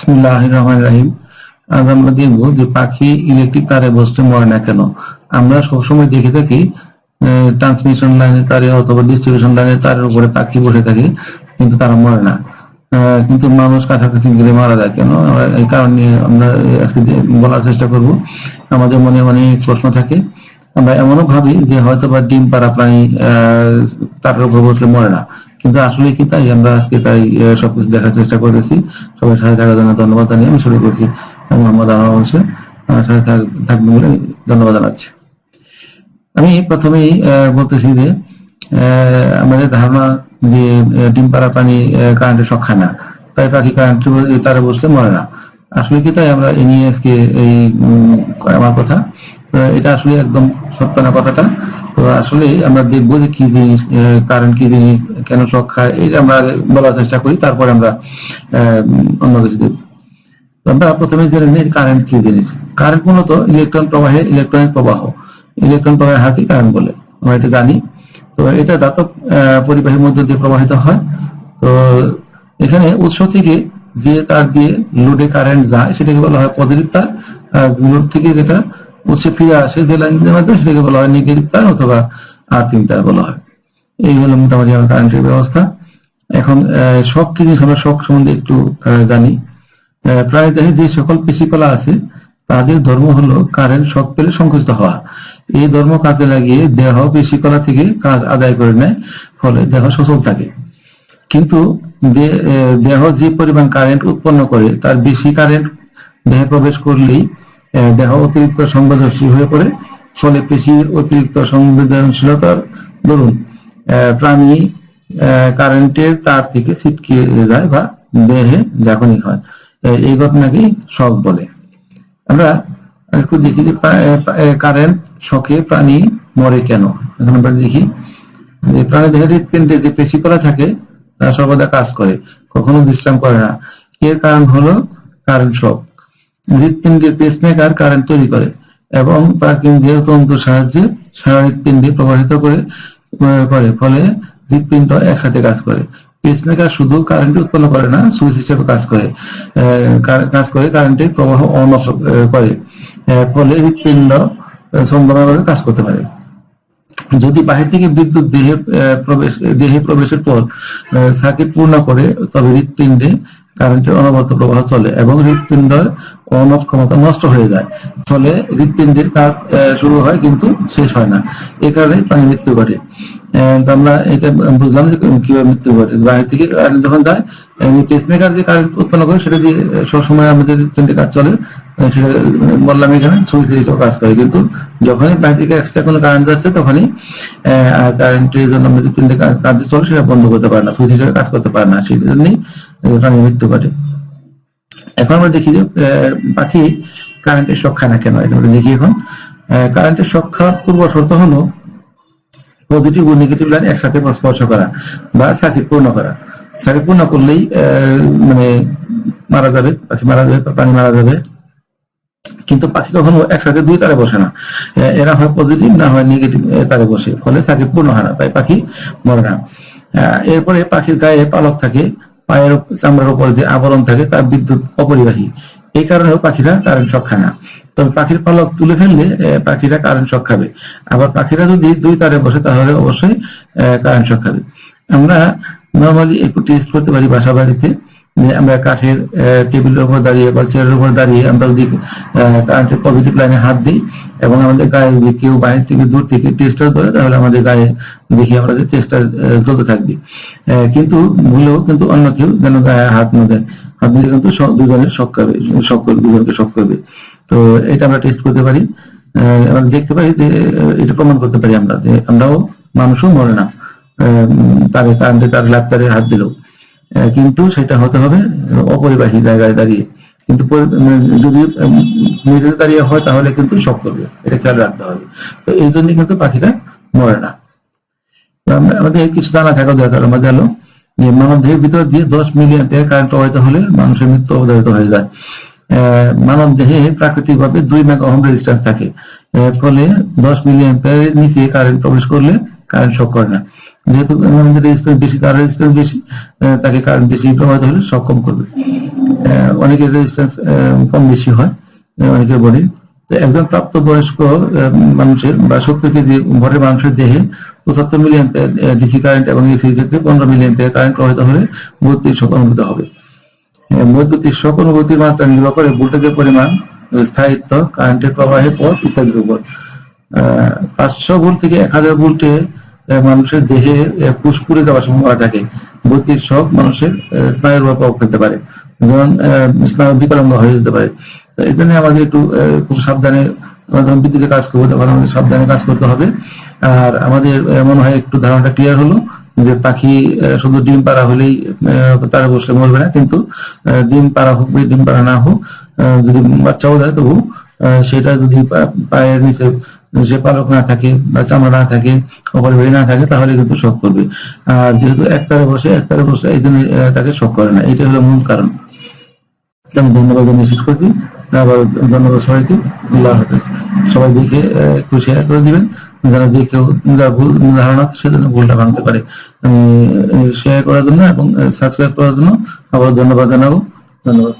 বিসমিল্লাহির রহমানির রহিম। আজ আমরা দেখবো যে পাখি ইলেকট্রিক তারে বসতে মরে না কেন। আমরা সবসময় দেখে থাকি ট্রান্সমিশন লাইনে তারে অথবা ডিস্ট্রিবিউশন লাইনে তারের উপরে পাখি বসে থাকে, কিন্তু তারা মরে না। কিন্তু মানুষ কাছাকাছি গেলে মারা যায় কেন? এই কারণ নিয়ে আমরা আজকে বলার চেষ্টা করব। আমাদের মনে অনেক প্রশ্ন থাকে, আমরা এমনও ভাবি যে হয়তো বা ডিম পাড়া প্রাণী তারের উপর বসলে মরে না, কিন্তু আসলে কি তাই? আমরা আজকে তাই সবকিছু দেখার চেষ্টা করেছি। সবাই সাথে থাকার জন্য ধন্যবাদ জানিয়ে আমি শুরু করছি। মোহাম্মদ আনোয়ার হোসেন আমার সাথে থাকবেন বলে ধন্যবাদ জানাচ্ছি। আমি প্রথমেই বলতেছি যে আমাদের ধারণা যে ডিম পাড়া প্রাণী কারেন্টের শক খায় না, তাই পাখি কারেন্টের তারে বসলে মরে না। আসলে কি তাই? আমরা এ নিয়ে আজকে এই আমার কথা, এটা আসলে একদম সত্য না কথাটা। তো আসলে আমরা দেখবো যে কি জিনিস কারেন্ট, কি জিনিস, কেন শক খায়, এটা আমরা বলার চেষ্টা করি, তারপরে আমরা অন্য কিছু দেখব। আমরা প্রথমে জেনে নিই কারেন্ট কি জিনিস। কারেন্ট মূলত ইলেকট্রন প্রবাহের ইলেকট্রনিক প্রবাহ। ইলেকট্রন প্রবাহের হারকে কারেন্ট বলে, আমরা এটা জানি। তো এটা ধাতব পরিবাহীর মধ্য দিয়ে প্রবাহিত হয়। তো এখানে উৎস থেকে যে তার দিয়ে লোডে কারেন্ট যায় সেটাকে বলা হয় পজিটিভ তার। লোড থেকে যেটা উৎসে ফিরে আসে যে লাইনের মাধ্যমে সেটাকে বলা হয় নেগেটিভ তার অথবা আর্থিং তার বলা হয়। এই হলো মোটামুটি আমার কারেন্টের ব্যবস্থা। এখন শক কি জিনিস আমরা শক সম্বন্ধে একটু জানি। প্রাণীদেহে যে সকল পেশিকলা আছে তাদের ধর্ম হলো কারেন্ট শক পেলে সংকুচিত হওয়া। এই ধর্ম কাজে লাগিয়ে দেহ পেশিকলা থেকে কাজ আদায় করে নেয়, ফলে দেহ সচল থাকে। কিন্তু দেহ যে পরিমাণ কারেন্ট উৎপন্ন করে তার বেশি কারেন্ট দেহে প্রবেশ করলেই দেহ অতিরিক্ত সংবেদনশীল হয়ে পড়ে, ফলে পেশির অতিরিক্ত সংবেদনশীলতার দরুন প্রাণী কারেন্টের তার থেকে ছিটকে যায় বা দেহে ঝাঁকুনি হয়। এই ঘটনাকে শক বলে। আমরা একটু দেখি যে কারেন্ট শকে প্রাণী মরে কেন। এখন আমরা দেখি যে প্রাণী দেহের হৃৎপিণ্ডে যে পেশিকলা থাকে তা সর্বদা কাজ করে, কখনো বিশ্রাম করে না। এর কারণ হলো কারেন্ট শক। হৃৎপিণ্ডের পেসমেকার কারেন্ট তৈরি করে এবং পার্কিনসের তন্তুর সাহায্যে সারা হৃৎপিণ্ডে প্রবাহিত করে, ফলে হৃৎপিণ্ড একসাথে কাজ করে। পেসমেকার শুধু কারেন্ট উৎপন্ন করে না, সুইচ হিসেবে কাজ করে কারেন্টের প্রবাহ অন অফ করে, ফলে হৃৎপিণ্ড সম্পূর্ণভাবে কাজ করতে পারে। যদি বাহির থেকে বিদ্যুৎ দেহে প্রবেশের পর সার্কিট পূর্ণ করে, তবে হৃৎপিণ্ডে কারেন্টের অনবরত প্রবাহ চলে এবং হৃৎপিণ্ডের অন অফ ক্ষমতা নষ্ট হয়ে যায়, ফলে হৃৎপিণ্ডের কাজ শুরু হয় কিন্তু শেষ হয় না। এই কারণে প্রাণী মৃত্যু ঘটে। আমরা এটা বুঝলাম যে কিভাবে মৃত্যু ঘটে। বাহির থেকে কারেন্ট যখন যায়, পেসমেকার যে কারেন্ট উৎপন্ন করে সেটা দিয়ে সবসময় আমাদের হৃৎপিণ্ডের কাজ চলে, সেটা বললাম এখানে সুইচ হিসেবে কাজ করে। কিন্তু যখনই বাহির থেকে এক্সট্রা কোনো কারেন্ট যাচ্ছে তখনই কারেন্টের জন্য আমাদের হৃৎপিণ্ডের কাজ চলে সেটা বন্ধ করতে পারে না, সুইচ হিসেবে কাজ করতে পারে না, সেই জন্যই প্রাণী মৃত্যু ঘটে। এখন আমরা দেখি যে পাখি কারেন্টের শক খায় না কেন, এটা আমরা দেখি। এখন কারেন্টের শক খাওয়ার পূর্ব শর্ত হলো পজিটিভ ও নেগেটিভ লাইন একসাথে স্পর্শ করা বা সার্কিট পূর্ণ করা। সার্কিট পূর্ণ করলেই মানে মারা যাবে, পাখি মারা যাবে, প্রাণী মারা যাবে। কিন্তু পাখি কখনো একসাথে দুই তারে বসে না, এরা হয় পজিটিভ না হয় নেগেটিভ তারে বসে, ফলে সার্কিট পূর্ণ হয় না, তাই পাখি মরে না। এরপরে পাখির গায়ে পালক থাকে, পায়ের চামড়ার উপর যে আবরণ থাকে তা বিদ্যুৎ অপরিবাহী, এই কারণেও পাখিরা কারেন্ট শক খায় না। তবে পাখির পালক তুলে ফেললে পাখিরা কারেন্ট শক খাবে। আবার পাখিরা যদি দুই তারে বসে তাহলে অবশ্যই কারেন্ট শক খাবে। আমরা নর্মালি একটু টেস্ট করতে পারি বাসা বাড়িতে, যে আমরা কাঠের টেবিলের উপর দাঁড়িয়ে বা চেয়ারের উপর দাঁড়িয়ে আমরা যদি কারেন্টের পজিটিভ লাইনে হাত দিই এবং আমাদের গায়ে যদি কেউ বাইরে থেকে দূর থেকে টেস্টার ধরে, তাহলে আমাদের গায়ে দেখি আমরা যে টেস্টার জ্বলতে থাকবে। কিন্তু ভুলেও কিন্তু অন্য কেউ যেন গায়ে হাত না দেয়, হাত দিলে কিন্তু দুজনের শক খাবে, দুজনকে শক করবে। তো এটা আমরা টেস্ট করতে পারি, আমরা দেখতে পারি যে এটা প্রমাণ করতে পারি আমরা যে আমরাও মানুষও মরে না তারে কারেন্টে তার ল্যাপটারে হাত দিলেও, কিন্তু সেটা হতে হবে অপরিবাহী জায়গায় দাঁড়িয়ে। কিন্তু যদি নিজেদের দাঁড়িয়ে হয় তাহলে কিন্তু শক করবে, এটা খেয়াল রাখতে হবে। তো এই জন্য কিন্তু পাখিরা মরে না। আমাদের কিছু জানা থাকা দরকার। আমাদের হলো যে মানব দেহের ভিতর দিয়ে 10 মিলি অ্যাম্পিয়ার কারেন্ট প্রবাহিত হলে মানুষের মৃত্যু অবধারিত হয়ে যায়। মানব দেহে প্রাকৃতিক ভাবে 2 মেগা ওহম রেজিস্ট্যান্স থাকে, ফলে 10 মিলি অ্যাম্পিয়ারের নিচে কারেন্ট প্রবেশ করলে কারেন্ট শক করে না। যেহেতু আমাদের রেজিস্ট্যান্স বেশি, তার রেজিস্ট্যান্স বেশি, তাকে কারেন্ট বেশি প্রবাহিত হলে শক কম করবে। অনেকের রেজিস্ট্যান্স কম বেশি হয় অনেকের বডির। তো একজন প্রাপ্তবয়স্ক মানুষের বা 70 কেজি ভরের মানুষের দেহে 75 মিলি অ্যাম্পিয়ার ডিসি কারেন্ট এবং এসির ক্ষেত্রে 15 মিলি অ্যাম্পিয়ার কারেন্ট প্রবাহিত হলে বৈদ্যুতিক শক অনুভূত হবে। বৈদ্যুতিক শক অনুভূতির মাত্রা নির্ভর করে ভোল্টেজের পরিমাণ, স্থায়িত্ব, কারেন্টের প্রবাহের পথ ইত্যাদির উপর। 500 ভোল্ট থেকে 1000 ভোল্টে মানুষের দেহে ফুসফুরে যাওয়ার সম্ভাবনা থাকে। বৈদ্যুতিক শক মানুষের স্নায়ুর উপর প্রভাব ফেলতে পারে, যেমন স্নায়ু বিকলাঙ্গ হয়ে যেতে পারে। তো এই জন্য আমাদের একটু খুব সাবধানে, যখন বিদ্যুতে কাজ করবো তখন আমাদের সাবধানে কাজ করতে হবে। আর আমাদের মনে হয় একটু ধারণাটা ক্লিয়ার হলো যে পাখি শুধু ডিম পাড়া হলেই তারা বসলে মরবে না, কিন্তু ডিম পাড়া হোক বা ডিম পাড়া না হোক, যদি বাচ্চাও দেয় তবু সেটা যদি পায়ের নিচে সে পালক না থাকে বা চামড়া না থাকে, অপরিবাহী না থাকে, তাহলে কিন্তু শক করবে। আর যেহেতু একতারে বসে এই জন্য তাকে শক করে না, এটা হলো মূল কারণ। আমি ধন্যবাদ জানিয়ে শেষ করছি। আবার ধন্যবাদ সবাইকে। আল্লাহ হাফেজ। সবাই দেখে একটু শেয়ার করে দিবেন, যারা দেখেও যারা ভুল ধারণা আছে সেজন্য ভুলটা ভাঙতে পারে। আমি শেয়ার করার জন্য এবং সাবস্ক্রাইব করার জন্য আবার ধন্যবাদ জানাবো। ধন্যবাদ।